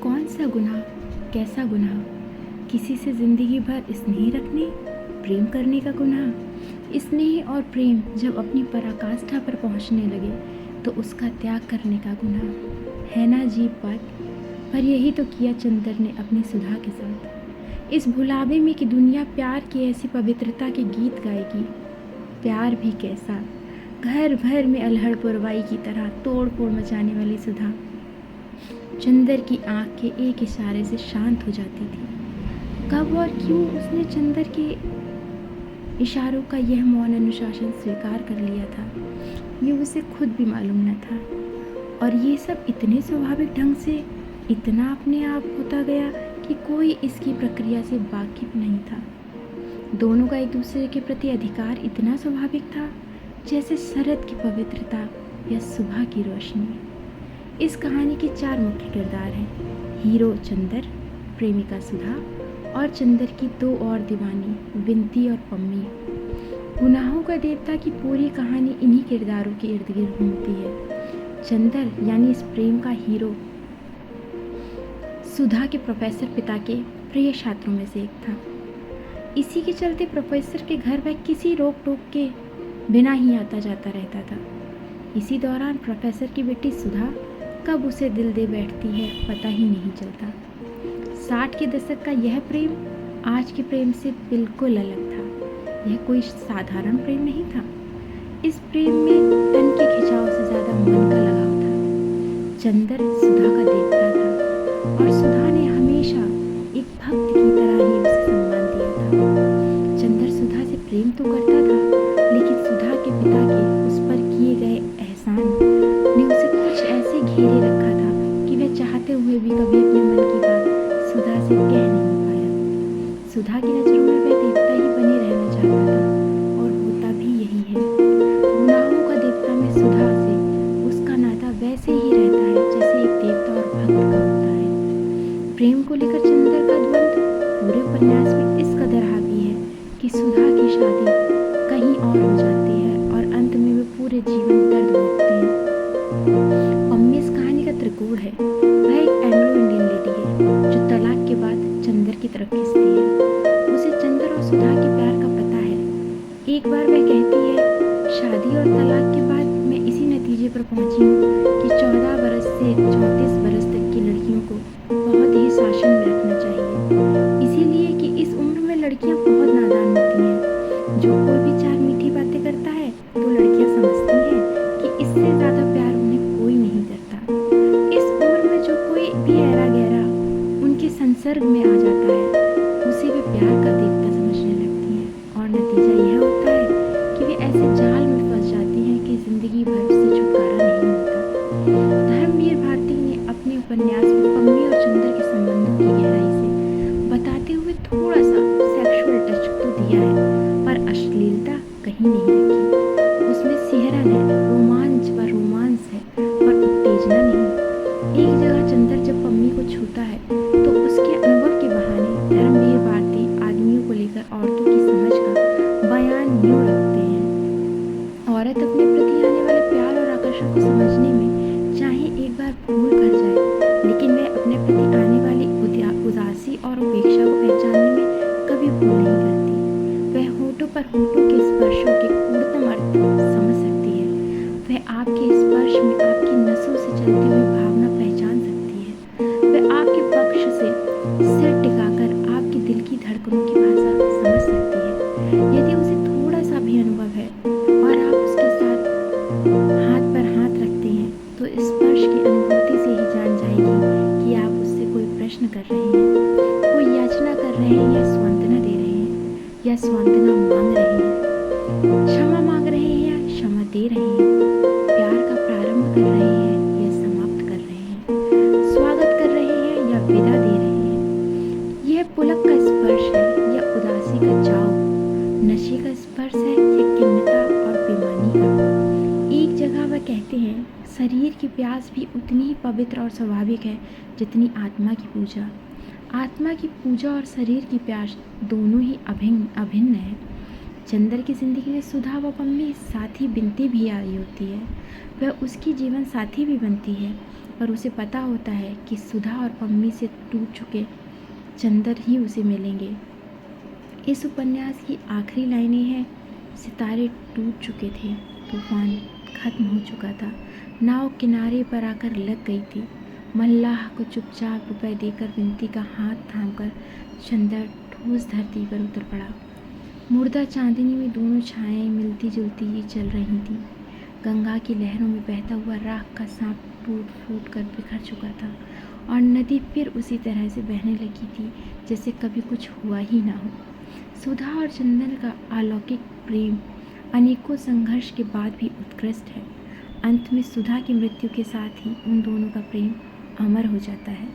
कौन सा गुनाह, कैसा गुनाह? किसी से ज़िंदगी भर स्नेह रखने, प्रेम करने का गुनाह। स्नेह और प्रेम जब अपनी पराकाष्ठा पर पहुंचने लगे तो उसका त्याग करने का गुनाह। है ना अजीब बात, पर यही तो किया चंदर ने अपनी सुधा के साथ। इस भुलावे में कि दुनिया प्यार की ऐसी पवित्रता के गीत गाएगी। प्यार भी कैसा, घर भर में अल्हड़ पुरवाई की तरह तोड़ फोड़ मचाने वाली सुधा चंदर की आंख के एक इशारे से शांत हो जाती थी। कब और क्यों उसने चंदर के इशारों का यह मौन अनुशासन स्वीकार कर लिया था, ये उसे खुद भी मालूम न था। और ये सब इतने स्वाभाविक ढंग से, इतना अपने आप होता गया कि कोई इसकी प्रक्रिया से वाकिफ नहीं था। दोनों का एक दूसरे के प्रति अधिकार इतना स्वाभाविक था जैसे शरद की पवित्रता या सुबह की रोशनी। इस कहानी के 4 मुख्य किरदार हैं, हीरो चंदर, प्रेमिका सुधा और चंदर की 2 और दीवानी विनती और पम्मी। गुनाहों का देवता की पूरी कहानी इन्हीं किरदारों के इर्द गिर्द घूमती है। चंदर यानी इस प्रेम का हीरो सुधा के प्रोफेसर पिता के प्रिय छात्रों में से एक था। इसी के चलते प्रोफेसर के घर वह किसी रोक टोक के बिना ही आता जाता रहता था। इसी दौरान प्रोफेसर की बेटी सुधा कब उसे दिल दे बैठती है पता ही नहीं चलता। 60 के दशक का यह प्रेम आज के प्रेम से बिल्कुल अलग था। यह कोई साधारण प्रेम नहीं था। इस प्रेम में तन के खिंचाव से ज़्यादा मन का लगाव था। चंदर सुधा का देवता था और सुधा ने हमेशा एक भक्त की तरह ही उसे सम्मान दिया था। चंदर सुधा से प्रेम तो करता था, लेकिन सुधा के पिता के उस पर किए गए एहसान ने उसे कुछ ऐसे घेरे रखा था कि वह चाहते हुए भी कभी अपने मन की बात सुधा से कह नहीं पाया। सुधा की नज़रों में वह देवता ही बने रहना चाहता था और होता भी यही है। गुनाहों का देवता में सुधा से उसका नाता वैसे ही रहता है जैसे एक देवता और भक्त का होता है। प्रेम को लेकर चंदर का द्वंद्व पूरे उपन्यास में इस कदर हावी है कि सुधा की शादी कहीं और हो जाती है और अंत में वे पूरे जीवन दर्द भोगते हैं। पम्मी इस कहानी का त्रिकोण है। वह एक एंग्लो इंडियन लेडी है जो तलाक के बाद चंदर की तरफ खिंचती है। उसे चंदर और सुधा के प्यार का पता है। एक बार वह कहती है, शादी और तलाक के बाद मैं इसी नतीजे पर पहुंची हूँ कि 14 बरस से 34 बरस तक की लड़कियों को बहुत ही शासन में रखना चाहिए। इसीलिए कि इस उम्र में लड़कियां बहुत नादान होती हैं। जो कोई भी 4 मीठी बातें करता है तो लड़कियां समझती हैं कि इससे ज़्यादा प्यार उन्हें कोई नहीं करता। इस उम्र में जो कोई भी ऐरा गहरा उनके संसर्ग में आ जाता है उसे वे प्यार का देवता समझने लगती हैं और नतीजा यह होता है कि वे ऐसे जाल में फंस जाती हैं कि जिंदगी भर उससे छुटकारा नहीं मिलता। धर्मवीर भारती ने अपने उपन्यास में पम्मी और चंदर के संबंधों की गहराई से बताते हुए थोड़ा सा सेक्सुअल टच तो दिया है, पर अश्लीलता कहीं नहीं रखी। उसमें सिहरन है, रोमांच व रोमांस है, पर उत्तेजना नहीं। एक जगह चंदर जब पम्मी को छूता है तो उसके अनुभव के बहाने धर्मवीर भारती आदमियों को लेकर औरतों की समझ का बयान यूँ रखते हैं। औरत अपने प्रति आने वाले प्यार और आकर्षण को समझने में चाहे एक बार भूल कर जाए, लेकिन वह अपने प्रति आने वाली उदासी और उपेक्षा को पहचानने में कभी भूल नहीं करती। वह होठों पर होठों के स्पर्शों के पूर्णतम अर्थ समझ सकती है। वह आपके स्पर्श में आपकी नसों से चलती हुई भावना पहचान सकती है। वह आपके पक्ष से सिर टिकाकर आपके दिल की धड़कनों की भाषा समझ सकती है। यदि उसे थोड़ा सा भी अनुभव है और आप उसके साथ हाथ पर हाथ रखते हैं तो स्पर्श की अनुभूति से ही जान जाएगी कि आप उससे कोई प्रश्न कर रहे हैं, कोई याचना कर रहे हैं या सांत्वना दे रहे हैं या सांत्वना मांग रहे हैं, क्षमा मांग रहे हैं या क्षमा दे रहे हैं, प्यार का प्रारंभ कर रहे हैं या समाप्त कर रहे हैं, स्वागत कर रहे हैं या विदा दे रहे हैं। यह पुलक का स्पर्श है या उदासी का चाव, नशे का स्पर्श है या खिन्नता और बेईमानी का। एक जगह वह कहते हैं, शरीर की प्यास भी उतनी ही पवित्र और स्वाभाविक है जितनी आत्मा की पूजा। आत्मा की पूजा और शरीर की प्यास दोनों ही अभिन्न है। चंदर की ज़िंदगी में सुधा व पम्मी साथी बिनती भी आई होती है। वह उसकी जीवन साथी भी बनती है और उसे पता होता है कि सुधा और पम्मी से टूट चुके चंदर ही उसे मिलेंगे। इस उपन्यास की आखिरी लाइनें हैं, सितारे टूट चुके थे, तूफान खत्म हो चुका था, नाव किनारे पर आकर लग गई थी। मल्लाह को चुपचाप रुपए देकर विनती का हाथ थामकर चंदर ठोस धरती पर उतर पड़ा। मुर्दा चांदनी में दोनों छायाएं मिलती जुलती ही चल रही थीं। गंगा की लहरों में बहता हुआ राख का सांप टूट फूट कर बिखर चुका था और नदी फिर उसी तरह से बहने लगी थी जैसे कभी कुछ हुआ ही ना हो। सुधा और चंदन का अलौकिक प्रेम अनेकों संघर्ष के बाद भी उत्कृष्ट है। अंत में सुधा की मृत्यु के साथ ही उन दोनों का प्रेम अमर हो जाता है।